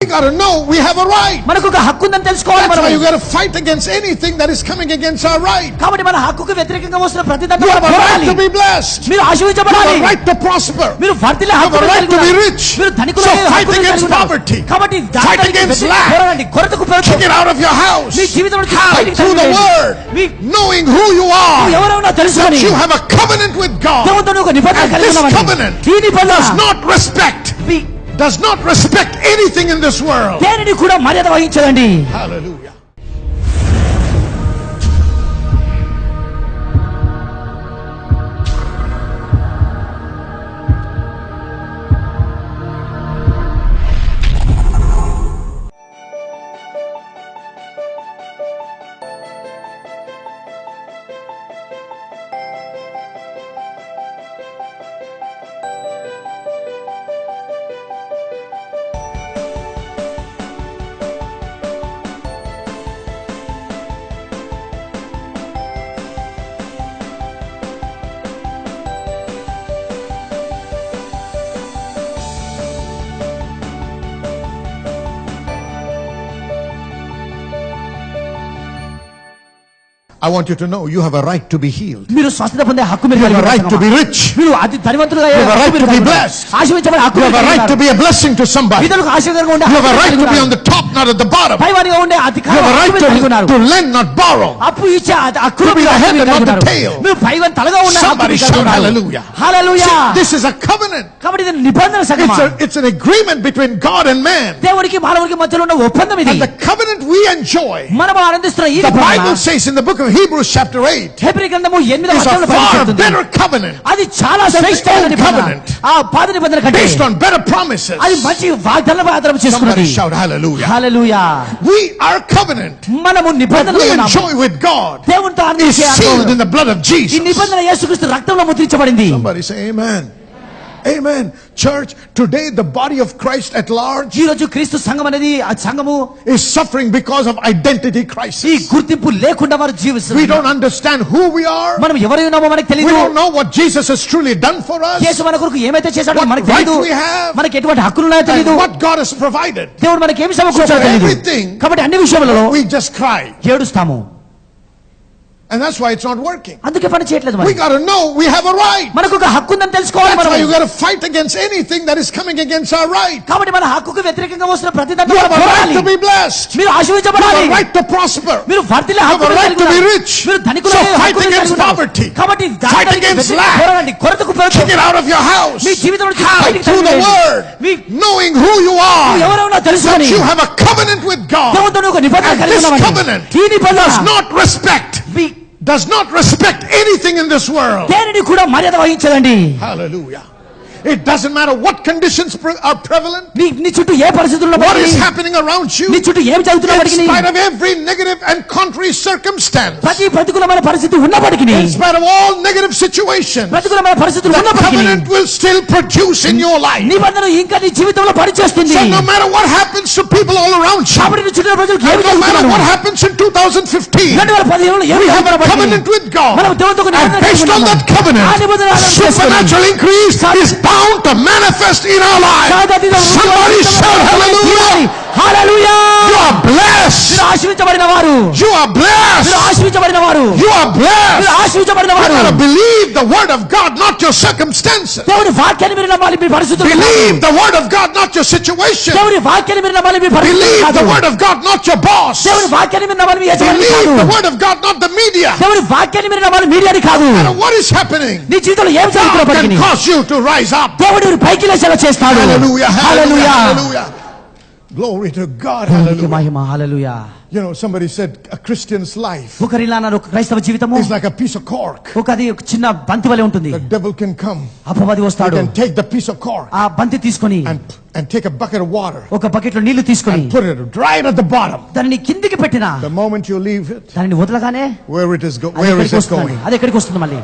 We got to know we have a right. మనకు ఒక హక్కు ఉందని తెలుసుకోవాలి. That's why you got to fight against anything that is coming against our right. కాబట్టి మన హక్కుకు వ్యతిరేకంగా వస్తున్న ప్రతి దాన్ని You have a right to be blessed. మీరు ఆశీర్వదించబడాలి. You have a right to prosper. మీరు వర్ధిల్లే హక్కు కలిగి ఉన్నారు. You have a right to be rich. మీరు ధనికులు So fight against poverty. కాబట్టి fight against lack. పోరాడండి. కొరతకు Kick it out of your house. మీ జీవితంలో నుంచి బయటికి through the word. Knowing who you are. ఎవరో తెలుసుకొని you have a covenant with God. దేవునితో ఒక నిబంధన కలిగి ఉన్నావు. This covenant ఈ నిబంధన does not respect anything in this world. దేనిని కూడా మర్యాద వహించదండి. Hallelujah. I want you to know you have a right to be healed. మీరు స్వస్థత పొందే హక్కు మీరు have a right to be rich. మీరు అది ధనవంతులుగా you have a right to be blessed. ఆశీర్వదించబడే హక్కు you have a right to be a blessing to somebody. ఇతరులకు ఆశీర్వాదంగా ఉండే you have a right to be on the top not at the bottom. పైవానిగా ఉండే అధికారం you have a right to lend not borrow. అప్పు ఇచ్చే హక్కు to be the head and not the tail. మీరు పైవాని తలగా ఉండే హక్కు somebody shout hallelujah. hallelujah. this is a covenant. కాబట్టి ఇది నిబంధన సంగమం. it's an agreement between God and man. దేవునికి మానవునికి మధ్యలో ఉన్న ఒప్పందం ఇది. and the covenant we enjoy. మనం ఆనందిస్తున్న ఈ the Bible says in the book of Hebrews chapter 8. Hebrew గ్రంథము 8వ అధ్యాయంలో చెప్తుంది. better covenant. అది చాలా శ్రేష్టమైన నిబంధన. ఆ పాత నిబంధన కంటే based on better promises. అది మంచి వాగ్దానాలను ఆధారం చేసుకున్నది. somebody shout hallelujah. hallelujah. we are covenant. మనము నిబంధనలో ఉన్నాము. we enjoy with God. దేవునితో ఆనందించే sealed in the blood of Jesus. ఈ నిబంధన యేసుక్రీస్తు రక్తంలో ముద్రించబడింది. somebody say amen. Amen. Church, today the body of Christ at large ఈ రోజు క్రీస్తు సంఘం అనేది ఆ సంఘము is suffering because of identity crisis. ఈ గుర్తింపు లేకుండా వారు జీవిస్తున్నారు. we don't understand who we are. మనం ఎవరు ఉన్నామో మనకు తెలియదు. we don't know what Jesus has truly done for us. యేసు మన కొరకు ఏమైతే చేశాడో మనకు తెలియదు. మనకి ఎటువంటి హక్కులు ఉన్నాయో తెలియదు. what God has provided. దేవుడు మనకి ఏమి సమకూర్చాడో తెలియదు. కాబట్టి అన్ని విషయాలలో we just cry. ఏడుస్తాము. and that's why it's not working. అందుకే పని చేయట్లేదు మరి. we got to know we have a right. మనకు ఒక హక్కు ఉందని తెలుసుకోవాలి. that's why you got to fight against anything that is coming against our right. కాబట్టి మన హక్కుకు వ్యతిరేకంగా వస్తున్న ప్రతి దాన్ని you have a right to be blessed. మీరు ఆశీర్వదించబడాలి. you have a right to prosper. మీరు వర్ధిల్లే హక్కు కలిగి ఉన్నారు. you have a right to be rich. మీరు ధనికులు so fight against poverty. కాబట్టి fight against lack. పోరాడండి. కొరతకు kick it out of your house. మీ జీవితంలో నుంచి బయటికి through the word. knowing who you are. ఎవరో తెలుసుకొని you have a covenant with God. దేవునితో ఒక నిబంధన కలిగి this ఉన్నామని. covenant ఈ నిబంధన does not respect anything in this world. దేనిని కూడా మర్యాద వహించదండి. hallelujah. it doesn't matter what conditions are prevalent. నీ చుట్టూ ఏ పరిస్థితులు ఉన్నప్పటికీ what is happening around you. నీ చుట్టూ ఏం జరుగుతున్నప్పటికీ in spite of every negative and contrary circumstance. ప్రతి ప్రతికూలమైన పరిస్థితి ఉన్నప్పటికీ in spite of all negative situations. ప్రతికూలమైన పరిస్థితులు ఉన్నప్పటికీ the covenant will still produce in your life. నిబంధన ఇంకా నీ జీవితంలో పనిచేస్తుంది. so no matter what happens to people all around you. కాబట్టి నీ చుట్టూ ప్రజలకు ఏమి no matter what happens in 2015. 2015లో we have a covenant with God. మనం దేవునితో ఒక నిబంధన based on that covenant. ఆ నిబంధన supernatural increase is bound to manifest in our lives. somebody shout hallelujah. hallelujah. you are blessed. మీరు ఆశీర్వదించబడిన వారు. you are blessed. మీరు ఆశీర్వదించబడిన వారు. you are blessed. మీరు ఆశీర్వదించబడిన వారు. you got to believe the word of God, not your circumstances. దేవుని వాక్యాన్ని మీరు నమ్మాలి, మీ పరిస్థితులు. believe the word of God, not your situation. దేవుని వాక్యాన్ని మీరు నమ్మాలి, మీ పరిస్థితులు. believe the word of God, not your boss. దేవుని వాక్యాన్ని మీరు నమ్మాలి, మీ యజమాని కాదు. believe the word of God, not the media. దేవుని వాక్యాన్ని మీరు నమ్మాలి, మీడియాని కాదు. no matter what is happening, నీ జీవితంలో ఏం జరుగుతున్నప్పటికీ God can cause you to rise up. దేవుడు నీ పైకి లేచేలా చేస్తాడు. hallelujah. hallelujah. hallelujah. glory to God. hallelujah. Mahima. hallelujah. you know, somebody said a Christian's life క్రైస్తవ జీవితము is like a piece of cork. ఒకది చిన్న బంతి వలె ఉంటుంది. the devil can come. అపవాది వస్తాడు. he can take the piece of cork ఆ బంతి తీసుకొని and take a bucket of water. ఒక బకెట్ లో నీళ్లు తీసుకొని and put it right at the bottom. దానిని కిందికి పెట్టినా the moment you leave it, దానిని వదలగానే where is it going? అది ఎక్కడికి వస్తుంది మళ్ళీ?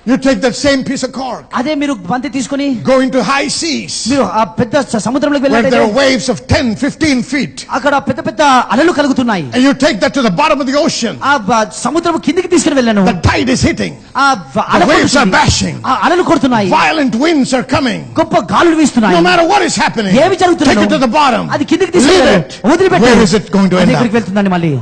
You take that same piece of cork, అదే మీరు బంతి తీసుకొని go into high seas మీరు ఆ పెద్ద సముద్రంలోకి where వెళ్ళినట్లయితే there are waves of 10-15 feet, అక్కడ పెద్ద పెద్ద అలలు కలుగుతున్నాయి. and you take that to the bottom of the ocean. ఆ సముద్రం కిందికి తీసుకుని వెళ్ళాను. The tide is hitting, ఆ the waves are bashing, అలలు కొడుతున్నాయి, violent winds are coming. గొప్ప గాలులు వీస్తున్నాయి. No matter what is happening, ఏమి జరుగుతున్నా take it to the bottom. అది కిందికి Leave తీసుకెళ్ళాలి. it. వదిలిపెట్టు. Where is it going to end ఎక్కడికి up? వెళ్తుందండి మళ్ళీ?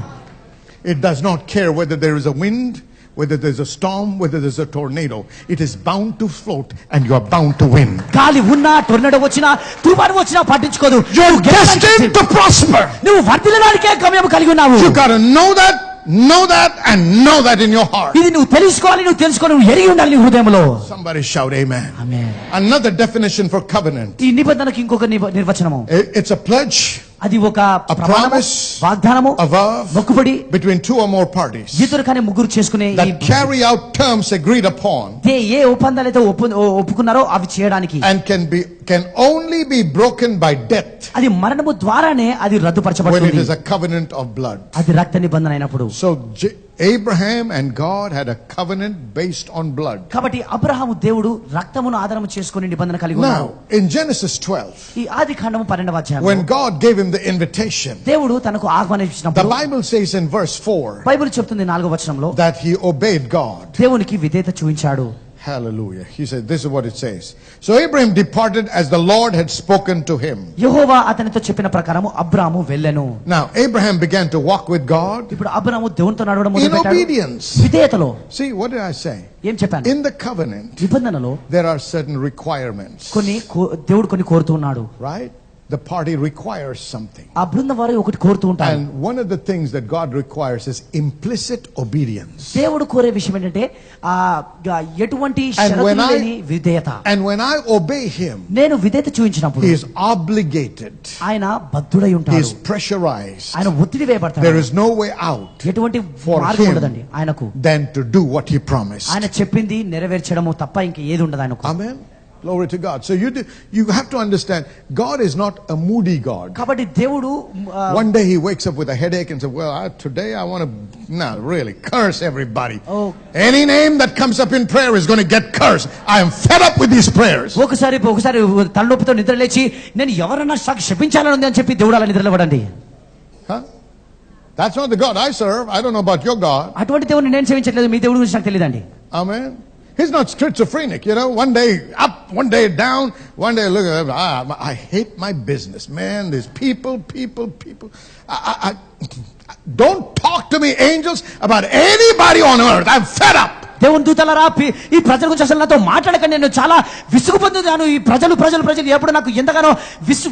It does not care whether there is a wind, whether there's a storm, whether there's a tornado. It is bound to float and you are bound to win. గాలి ఉన్నా, టొర్నడో వచ్చినా, తుఫాను వచ్చినా పట్టించుకోదు. You're destined to prosper. నువ్వు వర్ధిల్లడానికే గమ్యం కలిగి ఉన్నావు. You got to know that and know that in your heart. ఇది నువ్వు తెలుసుకోవాలి, నువ్వు తెలుసుకోవాలి, నువ్వు ఎరిగి ఉండాలి నీ హృదయంలో. Somebody shout amen. Amen. Another definition for covenant. ఈ నిబంధనకి ఇంకొక నిర్వచనము. It's a pledge, అది ఒక a promise, వాగ్దానము, a vow మొక్కుబడి between two or more parties ఇద్దరు కానీ ముగ్గురు చేసుకునే that carry out terms agreed upon ఏ ఒప్పందాలు అయితే ఒప్పుకున్నారో అవి చేయడానికి and can only be broken by death అది మరణము ద్వారానే అది when it రద్దుపరచబడుతుంది. is a covenant of blood. అది రక్త నిబంధన అయినప్పుడు. So Abraham and God had a covenant based on blood. కాబట్టి అబ్రహాము దేవుడు రక్తమును ఆధారము చేసుకుని నిబంధన కలిగి ఉన్నాడు. Now in Genesis 12, ఈ ఆదికాండము 12వ అధ్యాయంలో when God gave him the invitation, దేవుడు తనకు the ఆహ్వానించినప్పుడు Bible says in verse 4 Bible చెప్తుంది 4వ వచనంలో that he obeyed God. దేవునికి విధేయత చూపించాడు. Hallelujah. He said, this is what it says. So Abraham departed as the Lord had spoken to him. యెహోవా అతనితో చెప్పిన ప్రకారము అబ్రాము వెళ్ళెను. Now Abraham began to walk with God ఇప్పుడు అబ్రాము దేవునితో నడవడం in మొదలుపెట్టాడు. obedience. విధేయతలో. See, what did I say? ఏం చెప్పాను? In the covenant, నిబంధనలో there are certain requirements. దేవుడు కొన్ని కోరుతూ ఉన్నాడు. Right? The party requires something. ఆ బృందం వారు ఒకటి కోరుతూ ఉంటారు. And one of the things that God requires is implicit obedience. దేవుడు కోరే విషయం ఏంటంటే ఎటువంటి షరతులు లేని విధేయత. And when I obey him, నేను విధేయత చూపించినప్పుడు he is obligated. ఆయన బద్ధుడై He ఉంటాడు. is pressurized. ఆయన ఒత్తిడి వేయబడతాడు. There is no way out ఎటువంటి for మార్గం ఉండదండి him ఆయనకు. than to do what he promised. ఆయన చెప్పింది నెరవేర్చడము తప్ప ఇంక ఏది ఉండదు ఆయనకు. Amen. Glory to God. So you have to understand, God is not a moody God. కాబట్టి దేవుడు One day he wakes up with a headache and says, well, today I want to really curse everybody. Oh. Any name that comes up in prayer is going to get cursed. I am fed up with these prayers. ఒకసారి తలనొప్పితో నిద్ర లేచి నేను ఎవరన్నా శపించాలని ఉంది అని చెప్పి దేవుడు అలా నిద్రలేవడండి. Huh? That's not the God I serve. I don't know about your God. అటువంటి దేవుడిని నేను సేవించట్లేదు, మీ దేవుడి గురించి నాకు తెలియదండి. Amen. He's not schizophrenic, one day up, one day down, one day look at him. I hate my business, man. There's people. Don't talk to me, angels, about anybody on earth. I'm fed up. దేవుని దూతలారా ఈ ప్రజల గురించి అసలు నాతో మాట్లాడకండి, నేను చాలా విసుగు పొందుతాను. ఈ ప్రజలు ఎప్పుడు నాకు ఎంతగానో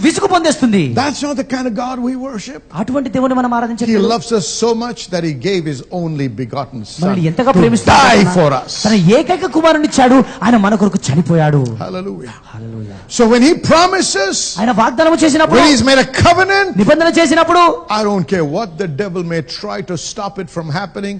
విసుగు పొందేస్తుంది. That's not the kind of God we worship. అటువంటి దేవుని మనం ఆరాధించాలి. He loves us so much that he gave his only begotten son మనల్ని ఎంతగా to ప్రేమిస్తున్నాడు, die for us. తన ఏకైక కుమారుని ఇచ్చాడు, ఆయన మన కొరకు చనిపోయాడు. Hallelujah. So when he promises, ఆయన వాగ్దానం చేసినప్పుడు, when he's made a covenant, నిబంధన చేసినప్పుడు, I don't care what the devil may try to stop it from happening,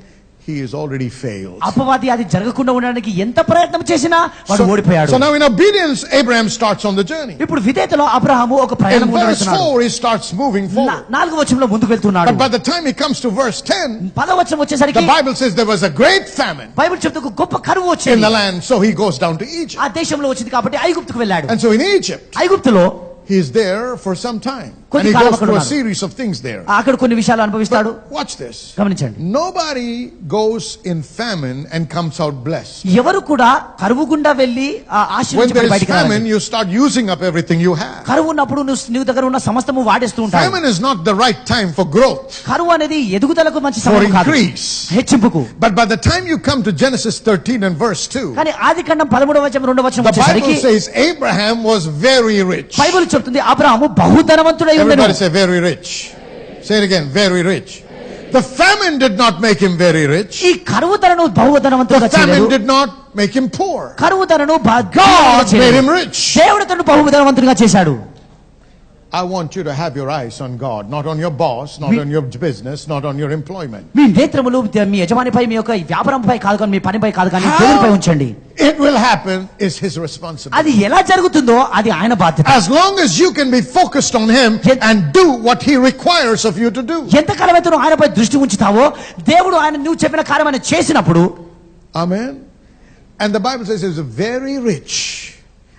he has already failed. అపవాది అది జరగకుండా ఉండడానికి ఎంత ప్రయత్నం చేసినా వాడు ఓడిపోయాడు. So now in obedience Abraham starts on the journey. ఇప్పుడు విధేయతలో అబ్రహాము ఒక ప్రయాణం In verse 4 he starts moving forward. 4వ వచనంలో ముందుకు వెళ్తున్నాడు. But by the time he comes to verse 10, 10వ వచనం వచ్చేసరికి the Bible says there was a great famine Bible చెప్తుంది ఒక గొప్ప కరువు in వచ్చింది the land, so he goes down to Egypt. ఆ దేశంలో వచ్చింది కాబట్టి ఐగుప్తుకు వెళ్ళాడు. And so in Egypt ఐగుప్తులో he is there for some time, and he goes through a series of things there. అక్కడ కొన్ని విషయాలు అనుభవిస్తాడు. Watch this. గమనించండి. Nobody goes in famine and comes out blessed. ఎవరు కూడా కరువు గుండా వెళ్ళి When ఆశీర్వదించబడి there is బయటికి famine, రారు. you start using up everything you have. కరువు ఉన్నప్పుడు నీ దగ్గర ఉన్న సమస్తము వాడేస్తూ ఉంటావు. Famine is not the right time for growth, కరువు అనేది ఎదుగుదలకు మంచి for సమయం కాదు, increase. హెచ్చింపుకు. But by the time you come to Genesis 13 and verse 2, కానీ ఆదికాండం 13వ వచనం 2వ వచనం the Bible వచ్చేసరికి says Abraham was very rich. Bible చెప్తుంది అబ్రహాము బహుధనవంతుడై ఉండెను. Everybody say very rich. Say it again, very rich. The famine did not make him very rich. ఈ కరువు తనను బహుధనవంతుడిగా The famine చేయలేదు. did not make him poor. కరువు తనను God made him rich. దేవుడు తనను బహుధనవంతుడిగా చేశాడు. I want you to have your eyes on God, not on your boss, not on your business, not on your employment. మీ నేత్రములు మీ యజమానిపై, మీ యొక్క వ్యాపారంపై కాదు కానీ, మీ పనిపై కాదు కానీ దేవునిపై ఉంచండి. It will happen is his responsibility. అది ఎలా జరుగుతుందో అది ఆయన బాధ్యత. As long as you can be focused on him and do what he requires of you to do. ఎంతకాలమైతే నువ్వు ఆయనపై దృష్టి ఉంచుతావో, దేవుడు నువ్వు చెప్పిన కార్యం ఆయన చేసినప్పుడు, Amen. And the Bible says he was very rich.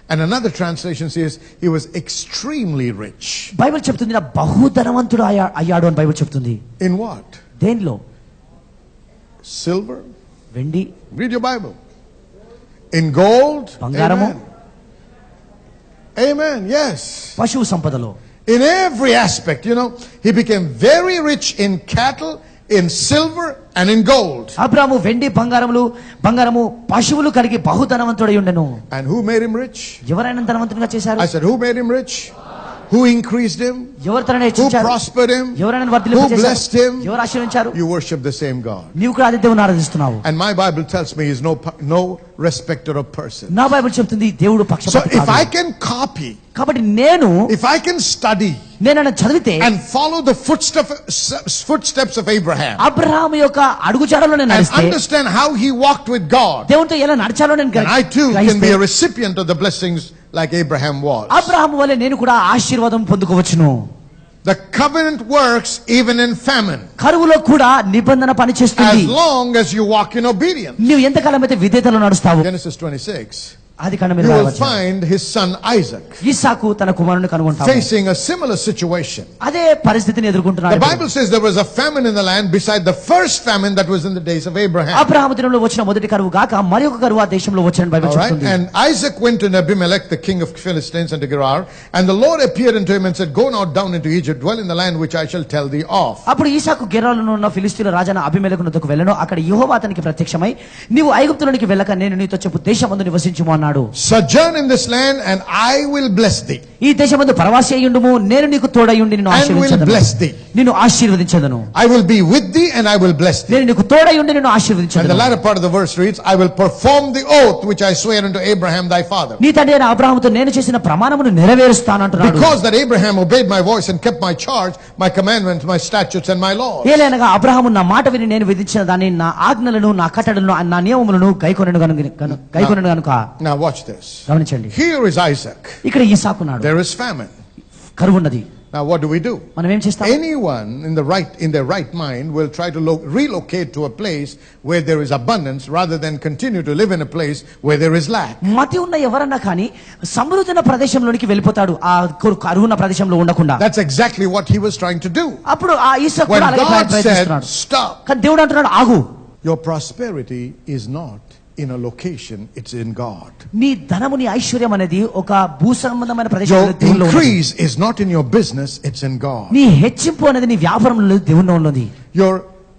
And another translation says he was extremely rich. Bible చెప్తుంది నా బహుధనవంతుడు అయ్యాడు అని బైబిల్ చెప్తుంది. In what? దేనిలో? Silver. వెండి. Read your Bible. In gold. బంగారము. Amen. Yes. పశువు సంపదలో. In every aspect, he became very rich in cattle, in silver and in gold. అబ్రాము వెండి బంగారము పశువులు కలిగి బహుధనవంతుడై ఉండెను. And who made him rich? ఎవరైనా ధనవంతునిగా చేశారు? I said, who made him rich? Who increased him? ఎవరు తనని Who హెచ్చించారు? prospered him? ఎవరైనా Who వర్ధిల్లింపజేశారు? blessed him? ఎవరు ఆశీర్వదించారు? You worship the same God. నీవు కూడా అదే దేవుని ఆరాధిస్తున్నావు. And my Bible tells me he's no respecter of person. నా బైబిల్ చెప్తుంది దేవుడు So పక్షపాతి if కాదు. I can copy, కాబట్టి నేను if I can study నేను చదివితే and follow the footsteps of Abraham Abraham యొక్క అడుగుజాడలో నేను and నడిస్తే understand how he walked with God, దేవునితో ఎలా నడిచాలో నేను then I too can గ్రహిస్తే be a recipient of the blessings like Abraham was. Abraham వలె నేను కూడా ఆశీర్వాదం పొందుకోవచ్చును. The covenant works even in famine, కరువులో కూడా నిబంధన పనిచేస్తుంది as long as you walk in obedience. నీవు ఎంతకాలం అయితే విధేయతలో నడుస్తావు. Genesis 26. అది కన్నా You మీరు will రావచ్చు. find his son Isaac ఇస్సాకు తన కుమారుని కనుగొంటాడు. facing a similar situation. అదే పరిస్థితిని The ఎదుర్కొంటున్నాడు. Bible says there was a famine in the land beside the first famine that was in the days of Abraham. Abraham దినంలో వచ్చిన మొదటి కరువు గాక మరి ఒక కరువు ఆ దేశంలో వచ్చిన బైబిల్ All right? చెప్తుంది. And Isaac went to Abimelech, the king of Philistines, and to Gerar, and the Lord appeared unto him and said, Go now down into Egypt, dwell in the land which I shall tell thee of. అప్పుడు ఈసాకు గెరారులో ఉన్న ఫిలిష్తీయుల రాజైన అబీమెలెకునొద్దకు వెళ్ళెను. అక్కడ యెహోవా అతనికి ప్రత్యక్షమై నీవు ఐగుప్తులోనికి వెళ్ళక నేను నీతో చెప్పు దేశమందు నివసించుము అన్నాడు. Sojourn in this land, and I will bless thee. ఈ దేశమందు ప్రవాసి అయ్యుండుము, నేను నీకు తోడయ్యుండి నిన్ను And will ఆశీర్వదించదను. bless thee. నిన్ను ఆశీర్వదించదను. I will be with thee, and I will bless thee. నేను నీకు తోడయ్యుండి నిన్ను And the ఆశీర్వదించదను. latter part of the verse reads, I will perform the oath which I swear unto Abraham thy father. నీ తండ్రి అయిన అబ్రహాముతో నేను చేసిన ప్రమాణమును నెరవేరుస్తాను అంటున్నాడు. Because that Abraham obeyed my voice and kept my charge, my commandments, my statutes, and my laws. ఏలైనగా అబ్రహాము నా మాట విని నేను విధించిన దాన్ని నా ఆజ్ఞలను నా కట్టడలను నా నియమములను గైకొనెను గనుక. Now watch this. గమనించండి. Here is Isaac. ఇక్కడ ఇస్సాకున్నాడు. There is famine. కరువు ఉన్నది. Now what do we do? మనం ఏం చేస్తాం? Anyone in their right mind will try to relocate to a place where there is abundance rather than continue to live in a place where there is lack. మతి ఉన్న ఎవరన్నా కానీ సమృద్ధి ప్రదేశంలోనికి వెళ్ళిపోతాడు, ఆ కరువున్న ప్రదేశంలో ఉండకుండా. That's exactly what he was trying to do. అప్పుడు ఆ ఇస్సాకు When కూడా అలాగే God said, ప్రయత్నిస్తున్నాడు. stop. కానీ దేవుడు అంటున్నాడు ఆగు. Your prosperity is not in a location, it's in God. నీ ధనము నీ ఐశ్వర్యం అనేది ఒక భూ సంబంధమైన Your ప్రదేశంలో దేవునిలో ఉన్నది. increase is not in your business, it's in God. నీ హెచ్చింపు అనేది నీ వ్యాపారంలో దేవునిలో ఉన్నది. Your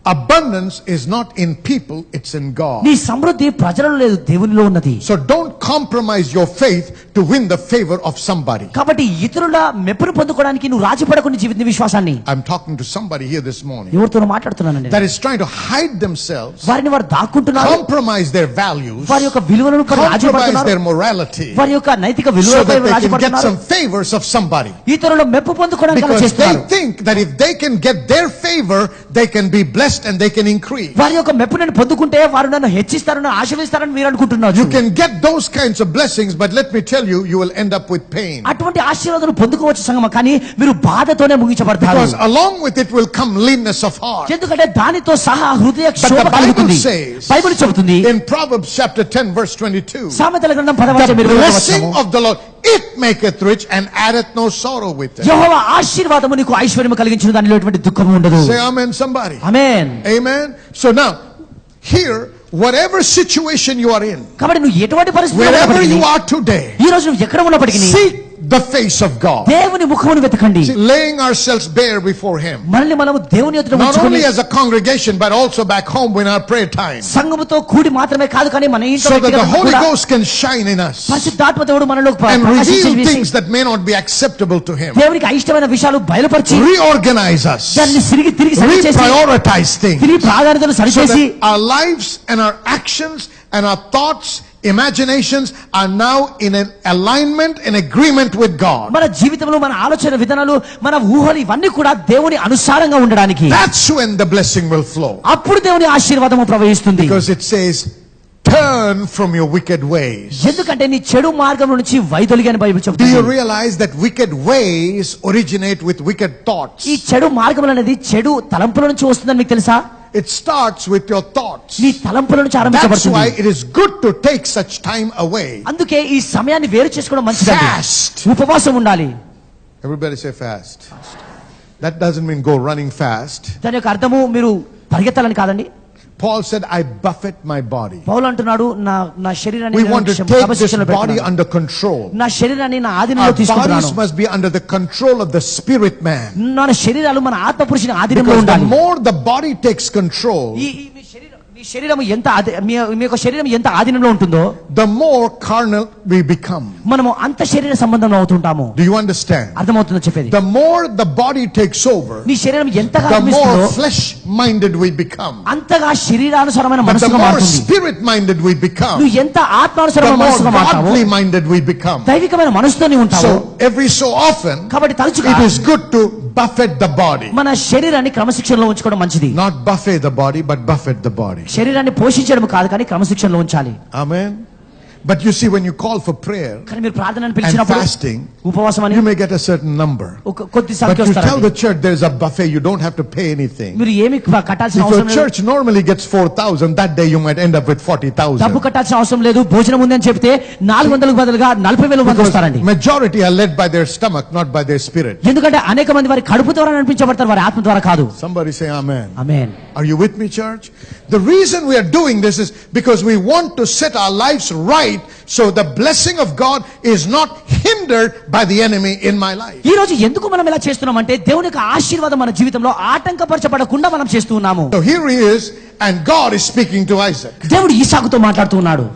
abundance is not in people, it's in God. నీ సమృద్ధి ప్రజలలో లేదు, దేవునిలో ఉన్నది. So don't compromise your faith to win the favor of somebody. కాబట్టి ఇతరుల మెప్పును పొందుకోవడానికి నువ్వు రాజీపడకు నీ జీవిత విశ్వాసాన్ని. I'm talking to somebody here this morning ఎవరితో మాట్లాడుతున్నానండి? that is trying to hide themselves, వారిని వారు దాక్కుంటున్నారు, compromise their values, వారి యొక్క విలువలను compromise రాజీపడుతున్నారు, their morality, వారి యొక్క నైతిక so విలువలపై that they can get రాజీపడుతున్నారు. some favors of somebody. ఇతరుల మెప్పు పొందుకోవడానికి అలా Because they చేస్తున్నారు. think that if they can get their favor, they can be blessed and they can increase. వారి యొక్క మెప్పు నేను పొందుకుంటే వారు నన్ను హెచ్చిస్తారని ఆశీర్వదిస్తారని మీరు అనుకుంటున్నారు. You can get those kinds of blessings, but let me tell you, you will end up with pain. అటువంటి ఆశీర్వాదాలు పొందుకోవచ్చు సంగమ, కానీ మీరు బాధతోనే ముగించబడతారు. Because along with it will come leanness of heart. ఎందుకంటే దానితో సహా హృదయ But క్షోభ the Bible కలుగుతుంది. says బైబిల్ చెబుతుంది in Proverbs chapter 10 verse 22, సామెతల గ్రంథం 10వ the అధ్యాయం 20వ blessing వచనము, of the Lord, it maketh rich and addeth no sorrow with it. యెహోవా ఆశీర్వాదము నీకు ఐశ్వర్యము కలిగించును, దానిలో ఎటువంటి దుఃఖము ఉండదు. Say amen somebody. Amen. Amen. So now, here, whatever situation you are in, కాబట్టి నువ్వు ఎటువంటి పరిస్థితిలో wherever ఉన్నప్పటికీ, you are today, ఈ రోజు నువ్వు ఎక్కడ ఉన్నప్పటికీ seek the face of God. దేవుని ముఖమును వెతకండి. See, laying ourselves bare before Him. మనల్ని మనము దేవుని ఎదుట Not ఉంచుకొని only as a congregation, but also back home in our prayer time. సంఘముతో కూడి మాత్రమే కాదు, కానీ మన ఇంట్లో So that the వ్యక్తిగతంగా Holy కూడా Ghost can shine in us పరిశుద్ధాత్మ దేవుడు మనలో and ప్రకాశించే reveal విషయం, things that may not be acceptable to Him. దేవునికి అయిష్టమైన విషయాలు బయలుపరిచి Reorganize us. దాన్ని తిరిగి సరిచేసి Reprioritize things. తిరిగి ప్రాధాన్యతలు So సరిచేసి that our lives and our actions and our thoughts, imaginations are now in an alignment and agreement with God. మన జీవితంలో మన ఆలోచన విధానాలు మన ఊహలు ఇవన్నీ కూడా దేవుని అనుసారంగా ఉండడానికి, That's when the blessing will flow. అప్పుడు దేవుని ఆశీర్వాదము ప్రవహిస్తుంది. Because it says, turn from your wicked ways. ఎందుకంటే నీ చెడు మార్గం నుంచి వైదొలిగి అని బైబిల్ Do చెబుతుంది. you realize that wicked ways originate with wicked thoughts? ఈ చెడు మార్గం అనేది చెడు తలంపుల నుంచి వస్తుందని మీకు తెలుసా? It starts with your thoughts. నీ తలంపుల నుంచి That's ఆరంభించబడుతుంది. why it is good to take such time away. అందుకే ఈ సమయాన్ని వేరు చేసుకోవడం మంచిదండి. Fast. ఉపవాసం ఉండాలి. Everybody say fast. That doesn't mean go running fast. దాని యొక్క అర్థము మీరు పరిగెత్తాలని కాదండి. Paul said, I buffet my body. పౌలు అంటున్నాడు నా శరీరాన్ని We want to take this body under control. నా శరీరాన్ని నా ఆధీనంలో Our bodies తీసుకుంటున్నాను. must be under the control of the spirit man. మన శరీరాలు మన ఆత్మ పురుషుని ఆధీనంలో Because the ఉండాలి. more the body takes control, మీ శరీరం ఎంత మీ యొక్క శరీరం ఎంత ఆధీనంలో ఉంటుందో the more carnal we become. మనము అంత శరీర సంబంధంలో అవుతుంటాము. Do you understand? అర్థమవుతుందో చెప్పేది? The more the body takes over, నీ శరీరం ఎంతగా the ఆత్మిస్తుందో more flesh-minded we become. అంతగా శరీరానుసారమైన But the మనసుగా more మారుతుంది. spirit-minded we become, నువ్వు ఎంత the ఆత్మానుసారమైన more మనసుగా మారుతావో godly-minded we become. దైవికమైన మనసుతో నీవు ఉంటావు. So every so often, కాబట్టి తరచుగా it is good to buffet the body. మన శరీరాన్ని క్రమశిక్షణలో ఉంచుకోవడం మంచిది. Not buffet the body, but buffet the body. శరీరాన్ని పోషించడం కాదు కానీ క్రమశిక్షణలో ఉంచాలి. Amen. But you see, when you call for prayer కానీ మీరు ప్రార్థనను and పిలిచినప్పుడు fasting, ఉపవాసం అని you may get a certain number. ఒక కొద్ది But సంఖ్య you tell వస్తారు. the church there is a buffet, you don't have to pay anything. మీరు ఏమి కట్టాల్సిన If అవసరం a లేదు. church normally gets 4,000, that day you might end up with డబ్బు 40,000. కట్టాల్సిన అవసరం లేదు. భోజనం ఉంది అని చెప్తే 400కు బదులుగా 40,000 మంది వస్తారండి. Majority are led by their stomach, not by their spirit. ఎందుకంటే అనేక మంది వారి కడుపు ద్వారా నడిపించబడతారు, వారి ఆత్మ ద్వారా కాదు. Somebody say amen. Amen. Are you with me, church? The reason we are doing this is because we want to set our lives right so the blessing of God is not hindered by the enemy in my life. ఈ రోజు ఎందుకు మనం ఇలా చేస్తున్నామంటే దేవుని యొక్క ఆశీర్వాదం మన జీవితంలో ఆటంకపరచబడకుండా మనం చేస్తూ ఉన్నాము. So here he is, and God is speaking to Isaac. దేవుడు ఇస్సాకుతో మాట్లాడుతూ ఉన్నాడు.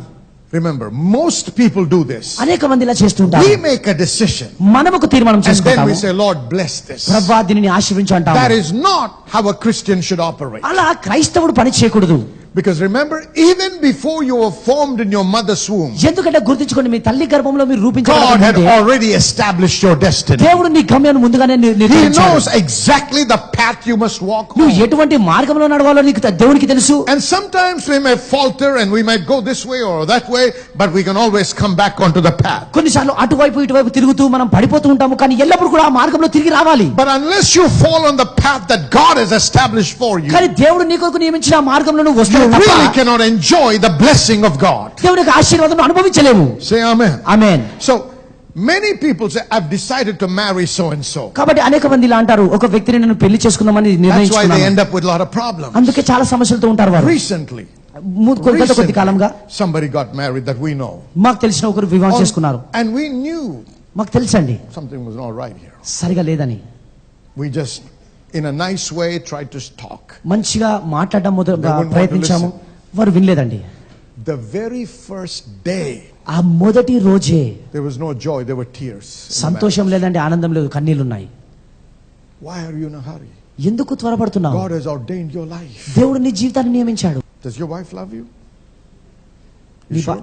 Remember, most people do this. అనేక మంది ఇలా చేస్తూ ఉంటారు. We make a decision, మనం ఒక తీర్మానం and then we చేసుకుంటాము. say, Lord, bless this. ప్రభువా దీనిని ఆశీర్వించు అంటాము. That is not how a Christian should operate. అలా క్రైస్తవుడు పని చేయకూడదు. Because remember, even before you were formed in your mother's womb, ఎందుకంటే గుర్తుంచుకోండి, మీ తల్లి గర్భంలో మీరు God had రూపించబడక already established your destiny. దేవుడు నీ గమ్యాన్ని ముందుగానే He నిర్ణయించాడు. knows exactly the path you must walk నువ్వు on. ఎటువంటి మార్గంలో నడవాలో నీకు దేవునికి తెలుసు. And sometimes we may falter and we might go this way or that way, but we can always come back onto the path. కొన్నిసార్లు అటువైపు ఇటువైపు తిరుగుతూ మనం పడిపోతూ ఉంటాము, కానీ ఎల్లప్పుడూ కూడా ఆ మార్గంలో తిరిగి రావాలి. But unless you fall on the path that God has established for you, కానీ దేవుడు నీ కొరకు నియమించిన ఆ మార్గంలో నువ్వు you వస్తావు really తప్ప cannot enjoy the blessing of God. దేవుని యొక్క ఆశీర్వాదం అనుభవించలేము. Say amen. Amen. So many people say, I've decided to marry so and so. కాబట్టి అనేక మంది ఇలా అంటారు, ఒక వ్యక్తిని నేను పెళ్లి చేసుకుందామని That's why they నిర్ణయించుకున్నాను. end up with a lot of problems. అందుకే చాలా సమస్యలతో ఉంటారు వారు. Recently, కొద్ది కాలంగా somebody got married that we know. మాకు తెలిసిన ఒకరు వివాహం చేసుకున్నారు. And we knew మాకు తెలుసండి something was not right here. సరిగా లేదని. We just, in a nice way, tried to talk. మంచిగా మాట్లాడడం They wouldn't want to ప్రయత్నించాము, వారు వినలేదండి. The very first day, ఆ మొదటి రోజే there was no joy, there were tears. in the సంతోషం లేదండి, ఆనందం లేదు, కన్నీళ్లు ఉన్నాయి. marriage. Why are you in a hurry? ఎందుకు త్వరపడుతున్నావు? God has ordained your life. దేవుడు నీ జీవితాన్ని నియమించాడు. Does your wife love you?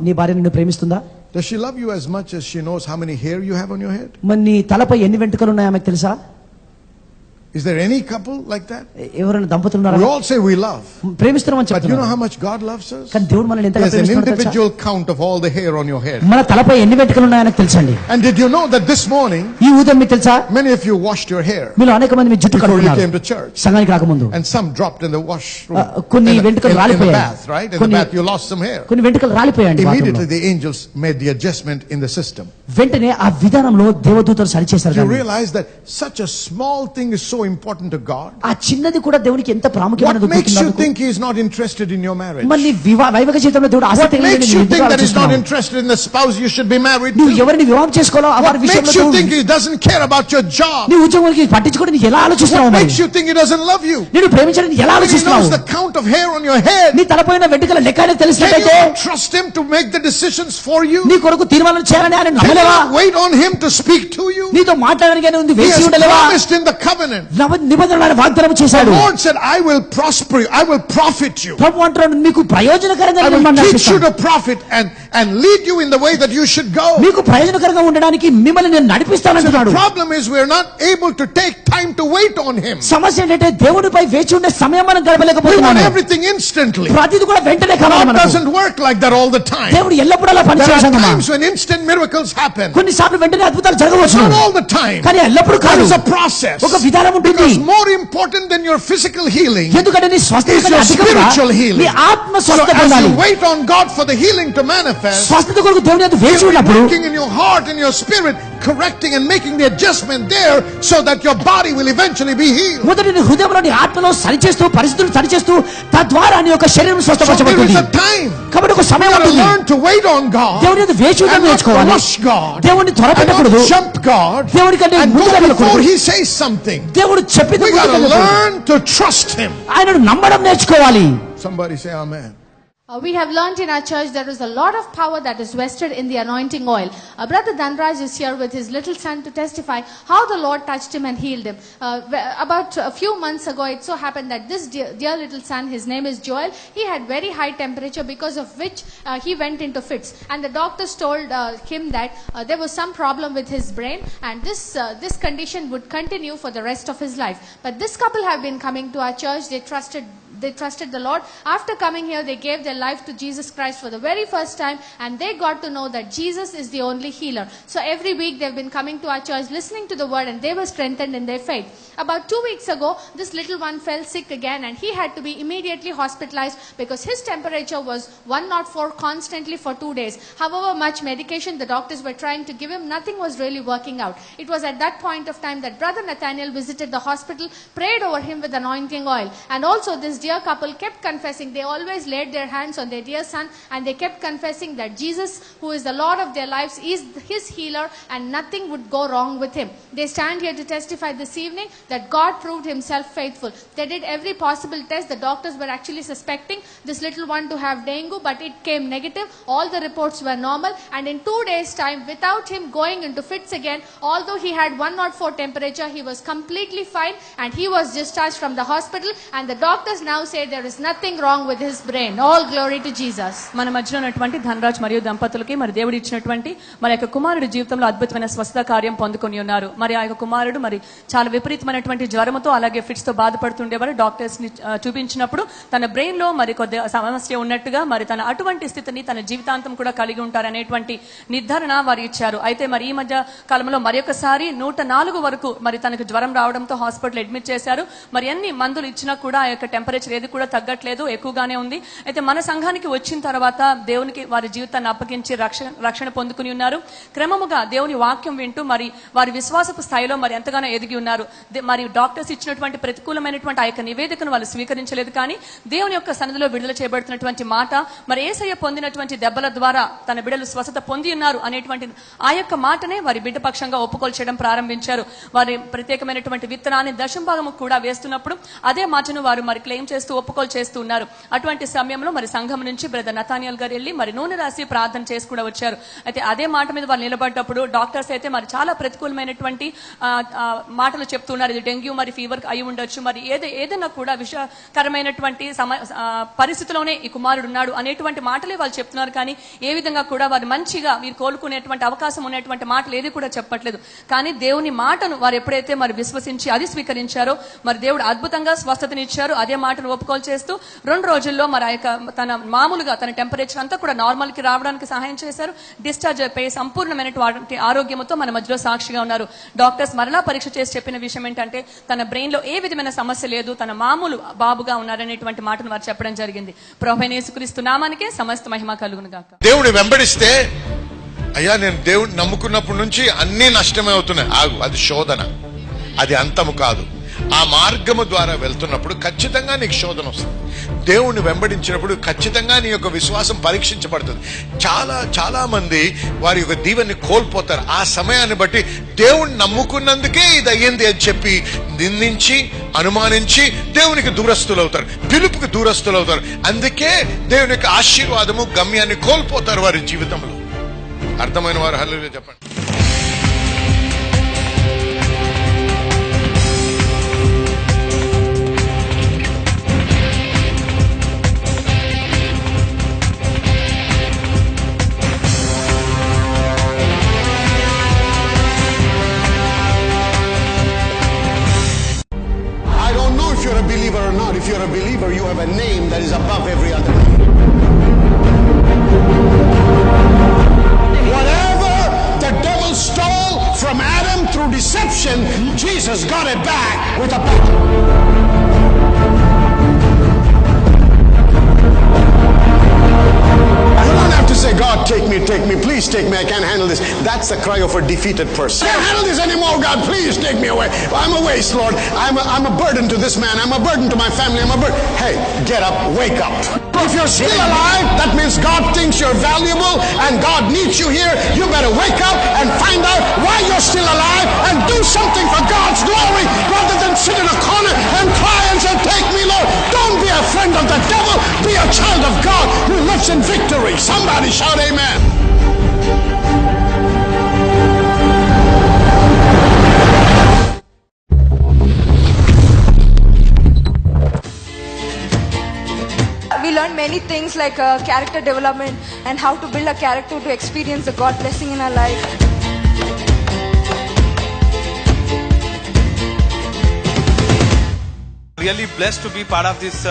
నీ భార్య నిన్ను ప్రేమిస్తుందా? Does she love you as much as she knows how many hair you have on your head? మరి నీ తలపై ఎన్ని వెంట్రుకలు ఉన్నాయో ఆమెకు తెలుసా? Is there any couple like that? ఎవరైనా దంపతులు ఉన్నారా? We all say we love. ప్రేమిస్తున్నామని But you know చెప్తున్నారు, how much God loves us? కానీ దేవుడు మనల్ని ఎంతగా There's an ప్రేమిస్తున్నాడో తెలుసా? individual count of all the hair on your head. మన తలపై ఎన్ని వెంట్రుకలు ఉన్నాయో ఆయనకు తెలుసండి. And did you know that this morning, ఈ ఉదయం మీకు తెలుసా, many of you washed your hair మీలో అనేక మంది మీ జుట్టు before you కడుక్కున్నారు came to church? సంఘానికి రాకముందు. And some dropped in the washroom. కొన్ని in the వెంట్రుకలు రాలిపోయాయి. bath, right? In the bath you lost some hair. కొన్ని వెంట్రుకలు రాలిపోయాయండి Immediately బాత్రూంలో. the angels made the adjustment in the system. వెంటనే ఆ విధానంలో దేవదూతలు సరిచేశారు. You దాన్ని. realize that such a small thing is so important to God? ఆ చిన్నది కూడా దేవునికి ఎంత ప్రాముఖ్యమైనది. What makes you think He is not interested in your marriage? మరి నీ వైవాహిక జీవితంలో దేవుడు What ఆసక్తి లేదని makes నువ్వు you ఎందుకు think that He's not ఆలోచిస్తున్నావు? interested in the spouse you should be married నువ్వు to? ఎవరిని వివాహం చేసుకోవాలో ఆ వారి What విషయంలో makes you think నువ్వు- He doesn't care about your job? నీ ఉద్యోగానికి పట్టించుకోవడం నీకు ఎలా ఆలోచిస్తున్నావు? What మరి makes you think He doesn't love you? నేను ప్రేమించడానికి ఎలా He ఆలోచిస్తున్నావు? knows the count of hair on your head. నీ తలపైన వెంట్రుకల లెక్క ఆయనకు Can you తెలిసినట్టయితే not trust Him to make the decisions for you? నీ కొరకు తీర్మానం చేయాలని ఆయన Can you నమ్మలేవా? not wait on Him to speak to you? నీతో మాట్లాడడానికి ఆయన ఉంది, He వేచి has ఉండలేవా? promised in the covenant. నిబంధనలు ఆయన వాగ్దానం The చేశాడు. Lord said, I will prosper you. I will profit you. ప్రభు అంటున్నాడు, మీకు ప్రయోజనకరంగా I నేను will మిమ్మల్ని teach you నడిపిస్తాను. to profit and and lead you in the way that you should go. మీకు ప్రయోజనకరంగా ఉండడానికి మిమ్మల్ని నేను నడిపిస్తానంటున్నాడు. The problem is we are not able to take time to wait on him. సమస్య ఏంటంటే దేవునిపై వేచి ఉండే సమయం మనం We want గడపలేకపోతున్నాము. everything instantly. ప్రతిది కూడా వెంటనే కావాలి God మనకు. doesn't work like that all the time. దేవుడు ఎల్లప్పుడూ అలా There are పనిచేయగలమా? times when instant miracles happen. కొన్నిసార్లు వెంటనే అద్భుతాలు జరగవచ్చు, Not all the time. కానీ ఎల్లప్పుడూ There కాదు. is a process. ఒక విధానం ఉంటుంది. Because more important than your physical healing ఎందుకంటే నీ స్వస్థత is your spiritual healing. నీ ఆత్మ So స్వస్థత as పొందాలి. you wait on God for the healing to manifest, స్వస్థత కొరకు దేవుని యొద్ద వేచి He'll be ఉన్నప్పుడు working in your heart and your spirit, correcting and making the adjustment there so that your body will eventually be healed. మొదటి నీ హృదయంలో నీ ఆత్మలో సరిచేస్తూ పరిస్థితులు సరిచేస్తూ తద్వారా నీ యొక్క శరీరం So there స్వస్థపరచబడుతుంది. is a time. కాబట్టి ఒక We సమయం got to ఉంటుంది. learn to wait on God దేవుని యొద్ద వేచి and ఉండడం not నేర్చుకోవాలి. rush God దేవుని and త్వరపెట్టకూడదు. not jump God దేవుని కంటే and ముందుగా go వెళ్ళకూడదు. before He says something. దేవుడు చెప్పింది We got to ముందుగా వెళ్ళకూడదు. learn to trust Him. ఆయనను నమ్మడం నేర్చుకోవాలి. Somebody say amen. We have learned in our church there is a lot of power that is vested in the anointing oil. Brother Dhanraj is here with his little son to testify how the Lord touched him and healed him. About a few months ago, it so happened that this dear little son, his name is Joel, he had very high temperature, because of which he went into fits. And the doctors told him that there was some problem with his brain, and this condition would continue for the rest of his life. But this couple have been coming to our church. They trusted the Lord. After coming here, they gave their life to Jesus Christ for the very first time, and they got to know that Jesus is the only healer. So every week they've been coming to our church, listening to the word, and they were strengthened in their faith. About 2 weeks ago, this little one fell sick again, and he had to be immediately hospitalized because his temperature was 104 constantly for 2 days. However much medication the doctors were trying to give him, nothing was really working out. It was at that point of time that Brother Nathaniel visited the hospital, prayed over him with anointing oil, and also this dear couple kept confessing. They always laid their hands on their dear son, and they kept confessing that Jesus, who is the Lord of their lives, is his healer, and nothing would go wrong with him. They stand here to testify this evening that God proved himself faithful. They did every possible test. The doctors were actually suspecting this little one to have dengue, but it came negative. All the reports were normal, and in 2 days time, without him going into fits again, although he had 104 temperature, he was completely fine, and he was discharged from the hospital, and the doctors now say there is nothing wrong with his brain. All glory to Jesus. మన మధ్యలో ఉన్నటువంటి ధనరాజ్ మరియు దంపతులకి మరి దేవుడు ఇచ్చినటువంటి మరి యొక్క కుమారుడి జీవితంలో అద్భుతమైన స్వస్థత కార్యం పొందుకొని ఉన్నారు. మరి ఆ యొక్క కుమారుడు మరి చాలా విపరీతమైనటువంటి జ్వరంతో అలాగే ఫిట్స్ తో బాధపడుతుండేవారు. డాక్టర్స్ ని చూపించినప్పుడు తన బ్రెయిన్ లో మరి కొద్ది సమస్య ఉన్నట్టుగా, మరి తన అటువంటి స్థితిని తన జీవితాంతం కూడా కలిగి ఉంటారనేటువంటి నిర్ధారణ వారు ఇచ్చారు. అయితే మరి ఈ మధ్య కాలంలో మరి ఒకసారి 104 వరకు మరి తనకు జ్వరం రావడంతో హాస్పిటల్ అడ్మిట్ చేశారు. మరి ఎన్ని మందులు ఇచ్చినా కూడా ఆ యొక్క టెంపరేచర్ ఏది కూడా తగ్గట్లేదు, ఎక్కువగానే ఉంది. అయితే మన సంఘానికి వచ్చిన తర్వాత దేవునికి వారి జీవితాన్ని అప్పగించి రక్షణ పొందుకుని ఉన్నారు. క్రమముగా దేవుని వాక్యం వింటూ మరి వారి విశ్వాసపు స్థాయిలో మరి ఎంతగానో ఎదిగి ఉన్నారు. మరి డాక్టర్స్ ఇచ్చినటువంటి ప్రతికూలమైనటువంటి ఆ యొక్క నివేదికను వాళ్ళు స్వీకరించలేదు, కానీ దేవుని యొక్క సన్నిధిలో విడుదల చేయబడుతున్నటువంటి మాట, మరి యేసయ్య పొందినటువంటి దెబ్బల ద్వారా తన బిడ్డలు స్వస్థత పొంది ఉన్నారు అనేటువంటి ఆ యొక్క మాటనే వారి బిడ్డ పక్షంగా ఒప్పుకోల్చడం ప్రారంభించారు. వారి ప్రత్యేకమైనటువంటి విత్తనాన్ని దశంభాగము కూడా వేస్తున్నప్పుడు అదే మాటను వారు మరి క్లెయిమ్ చేస్తూ ఒప్పుకోలు చేస్తూ ఉన్నారు. అటువంటి సమయంలో మరి సంఘం నుంచి బ్రదర్ నతానియల్ గారు వెళ్ళి మరి నూనె రాసి ప్రార్థన చేసి కూడా వచ్చారు. అయితే అదే మాట మీద వారు నిలబడ్డప్పుడు డాక్టర్స్ అయితే మరి చాలా ప్రతికూలమైనటువంటి మాటలు చెప్తున్నారు. ఇది డెంగ్యూ మరి ఫీవర్ అయి ఉండొచ్చు, మరి ఏదైనా కూడా విషకరమైనటువంటి పరిస్థితిలోనే ఈ కుమారుడు ఉన్నాడు అనేటువంటి మాటలే వాళ్ళు చెప్తున్నారు. కానీ ఏ విధంగా కూడా వారు మంచిగా వీరు కోలుకునేటువంటి అవకాశం ఉన్నటువంటి మాటలు ఏది కూడా చెప్పట్లేదు. కానీ దేవుని మాటను వారు ఎప్పుడైతే మరి విశ్వసించి అది స్వీకరించారో మరి దేవుడు అద్భుతంగా స్వస్థతనిచ్చారు. అదే మాటను ఒప్పుకోలు చేస్తూ 2 రోజుల్లో మరి ఆ యొక్క తన మామూలుగా తన టెంపరేచర్ అంతా కూడా నార్మల్ కి రావడానికి సహాయం చేశారు. డిశ్చార్జ్ అయిపోయి సంపూర్ణమైనటువంటి ఆరోగ్యంతో మన మధ్యలో సాక్షిగా ఉన్నారు. డాక్టర్స్ మరలా పరీక్ష చేసి చెప్పిన విషయం ఏంటంటే తన బ్రెయిన్ లో ఏ విధమైన సమస్య లేదు, తన మామూలు బాబుగా ఉన్నారనేటువంటి మాటను వారు చెప్పడం జరిగింది. ప్రభువైన యేసుక్రీస్తు నామానికే సమస్త మహిమ కలుగును గాక. దేవుని వెంబడిస్తే అయ్యా నేను దేవుని నమ్ముకున్నప్పటి నుంచి అన్ని నష్టమే అవుతున్నాయి. ఆగు, అది శోధన, అది అంతము కాదు. ఆ మార్గము ద్వారా వెళ్తున్నప్పుడు ఖచ్చితంగా నీకు శోధన వస్తుంది. దేవుణ్ణి వెంబడించినప్పుడు ఖచ్చితంగా నీ యొక్క విశ్వాసం పరీక్షించబడుతుంది. చాలా మంది వారి యొక్క దీవెన్ని కోల్పోతారు. ఆ సమయాన్ని బట్టి దేవుణ్ణి నమ్ముకున్నందుకే ఇది అయ్యింది అని చెప్పి నిందించి అనుమానించి దేవునికి దూరస్తులు అవుతారు, పిలుపుకి దూరస్తులు అవుతారు. అందుకే దేవుని యొక్క ఆశీర్వాదము గమ్యాన్ని కోల్పోతారు వారి జీవితంలో. అర్థమైన వారు హల్లెలూయా చెప్పండి. have a name that is above every other name. Whatever the devil stole from Adam through deception, Jesus got it back with a power. Say, God, take me, please take me, I can't handle this. That's the cry of a defeated person. I can't handle this anymore, God, please take me away. I'm a waste, Lord. I'm a burden to this man. I'm a burden to my family. I'm a burden. Hey, get up, wake up. If you're still alive, that means God thinks you're valuable and God needs you here. You better wake up and find out why you're still alive and do something for God's glory rather than sit in a corner and cry and say, take me, Lord. Don't be a friend of the devil. Be a child of God who lives in victory. Somebody shout amen. We learn many things like character development and how to build a character to experience the God blessing in our life. Really blessed to be part of this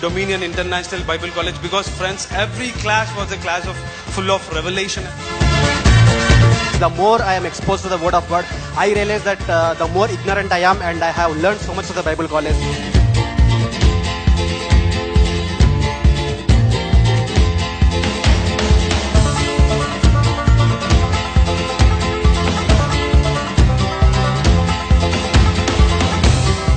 Dominion International Bible College, because friends, every class was a class full of revelation. The more I am exposed to the word of God, I realize that the more ignorant I am, and I have learned so much of the Bible College.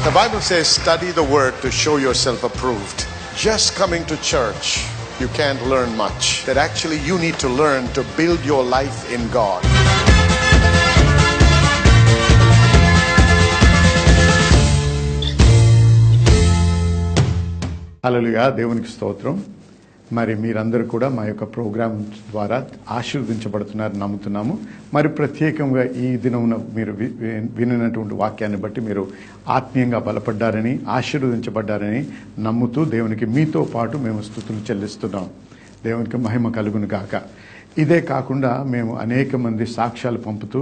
The Bible says, study the word to show yourself approved. Just coming to church, you can't learn much. That actually you need to learn to build your life in God. హల్లెలూయా, దేవునికి స్తోత్రం. మరి మీరందరూ కూడా మా యొక్క programme ద్వారా ఆశీర్వదించబడుతున్నారు నమ్ముతున్నాము. మరి ప్రత్యేకంగా ఈ దినమున మీరు వినినటువంటి వాక్యాన్ని బట్టి మీరు ఆత్మీయంగా బలపడ్డారని, ఆశీర్వదించబడ్డారని నమ్ముతూ దేవునికి మీతో పాటు మేము స్తుతులు చెల్లిస్తున్నాం. దేవునికి మహిమ కలుగును గాక. ఇదే కాకుండా మేము అనేక మంది సాక్ష్యాలు పంపుతూ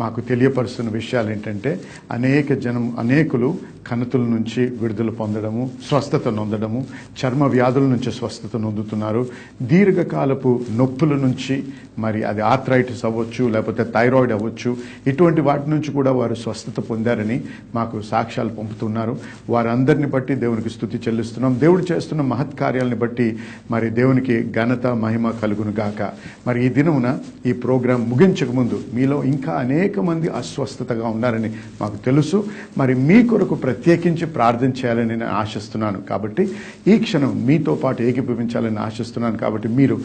మాకు తెలియపరుస్తున్న విషయాలు ఏంటంటే, అనేకులు కణతుల నుంచి విడుదల పొందడము, స్వస్థత నొందడము, చర్మ వ్యాధుల నుంచి స్వస్థత నొందుతున్నారు. దీర్ఘకాలపు నొప్పుల నుంచి, మరి అది ఆర్థరైటిస్ అవ్వచ్చు, లేకపోతే థైరాయిడ్ అవ్వచ్చు, ఇటువంటి వాటి నుంచి కూడా వారు స్వస్థత పొందారని మాకు సాక్ష్యాలు పంపుతున్నారు. వారందరిని బట్టి దేవునికి స్తుతి చెల్లిస్తున్నాం. దేవుడు చేస్తున్న మహత్కార్యాలని బట్టి మరి దేవునికి ఘనత మహిమ కలుగును గాక. మరి ఈ దినమున ఈ ప్రోగ్రాం ముగించక ముందు మీలో ఇంకా అనేక మంది అస్వస్థతగా ఉన్నారని మాకు తెలుసు. మరి మీ కొరకు ప్రత్యేకించి ప్రార్థన చేయాలని నేను ఆశిస్తున్నాను. కాబట్టి ఈ క్షణం మీతో పాటు ఏకీభవించాలని ఆశిస్తున్నాను. కాబట్టి మీరు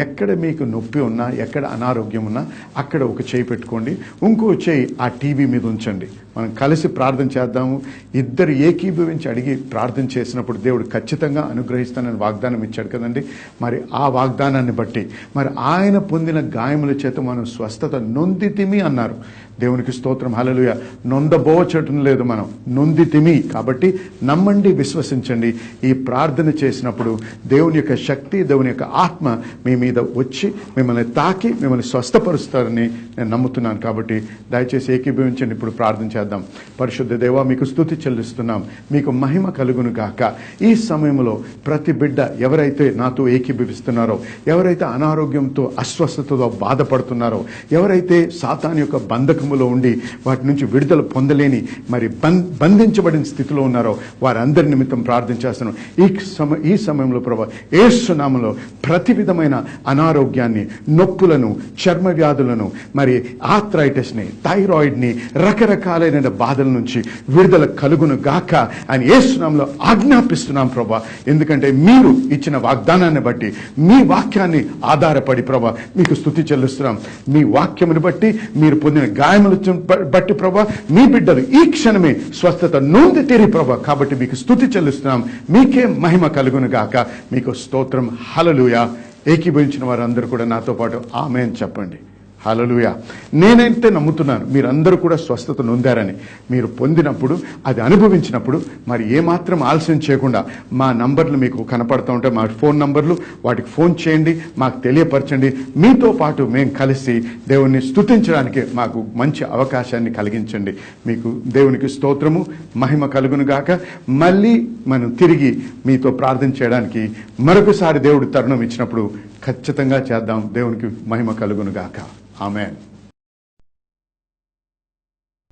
ఎక్కడ మీకు నొప్పి ఉన్నా, ఎక్కడ అనారోగ్యం ఉన్నా అక్కడ ఒక చేయి పెట్టుకోండి, ఇంకో చేయి ఆ టీవీ మీద ఉంచండి. మనం కలిసి ప్రార్థన చేద్దాము. ఇద్దరు ఏకీభవించి అడిగి ప్రార్థన చేసినప్పుడు దేవుడు ఖచ్చితంగా అనుగ్రహిస్తానని వాగ్దానం ఇచ్చాడు కదండి. మరి ఆ వాగ్దానాన్ని బట్టి మరి ఆయన పొందిన గాయముల చేత మనం స్వస్థత నొందితిమి అన్నారు. దేవునికి స్తోత్రం, హల్లెలూయా. నొందబోచటం లేదు, మనం నొందితిమి. కాబట్టి నమ్మండి, విశ్వసించండి. ఈ ప్రార్థన చేసినప్పుడు దేవుని యొక్క శక్తి, దేవుని యొక్క ఆత్మ మీ మీద వచ్చి మిమ్మల్ని తాకి మిమ్మల్ని స్వస్థపరుస్తారని నేను నమ్ముతున్నాను. కాబట్టి దయచేసి ఏకీభవించండి. ఇప్పుడు ప్రార్థన చేద్దాం. పరిశుద్ధ దేవా, మీకు స్తుతి చెల్లిస్తున్నాం. మీకు మహిమ కలుగును గాక. ఈ సమయంలో ప్రతి బిడ్డ ఎవరైతే నాతో ఏకీభవిస్తున్నారో, ఎవరైతే అనారోగ్యంతో అస్వస్థతతో బాధపడుతున్నారో, ఎవరైతే సాతాను యొక్క బంధకములో ఉండి వాటి నుంచి విడుదల పొందలేని మరి బంధించబడిన స్థితిలో ఉన్నారో వారందరి నిమిత్తం ప్రార్థన చేస్తున్నాం. ఈ సమయంలో ప్రభా యేసు నామములో ప్రతి విధమైన అనారోగ్యాన్ని, నొప్పులను, చర్మ వ్యాధులను, మరి ఆర్థరైటిస్ని, థైరాయిడ్ని, రకరకాలైన బాధల నుంచి విడుదల కలుగును గాక అని యేసు నామములో ఆజ్ఞాపిస్తున్నాం ప్రభా. ఎందుకంటే మీరు ఇచ్చిన వాగ్దానాన్ని బట్టి, మీ వాక్యాన్ని ఆధారపడి ప్రభా మీకు స్తుతి చెల్లిస్తున్నాం. మీ వాక్యమును బట్టి, మీరు పొందిన గాయములు బట్టి ప్రభా మీ బిడ్డలు ఈ క్షణమే స్వస్థత నొంది తీరి ప్రభా. కాబట్టి మీకు స్తుతి చెల్లిస్తున్నాం. మీకే మహిమ కలుగును గాక. మీకు స్తోత్రం, హల్లెలూయా. ఏకీభవించిన వారందరూ కూడా నాతో పాటు ఆమేన్ చెప్పండి. హల్లెలూయా. నేనైతే నమ్ముతున్నాను మీరందరూ కూడా స్వస్థత నొందారని. మీరు పొందినప్పుడు, అది అనుభవించినప్పుడు మరి ఏమాత్రం ఆలస్యం చేయకుండా మా నంబర్లు మీకు కనపడుతూ ఉంటాయి, మా ఫోన్ నంబర్లు, వాటికి ఫోన్ చేయండి, మాకు తెలియపరచండి. మీతో పాటు మేము కలిసి దేవుణ్ణి స్తుతించడానికి మాకు మంచి అవకాశాన్ని కలిగించండి. మీకు దేవునికి స్తోత్రము, మహిమ కలుగును గాక. మళ్ళీ మనం తిరిగి మీతో ప్రార్థన చేయడానికి మరొకసారి దేవుడు తరుణం ఇచ్చినప్పుడు ఖచ్చితంగా చేద్దాం. దేవునికి మహిమ కలుగును గాక. ఆమేన్.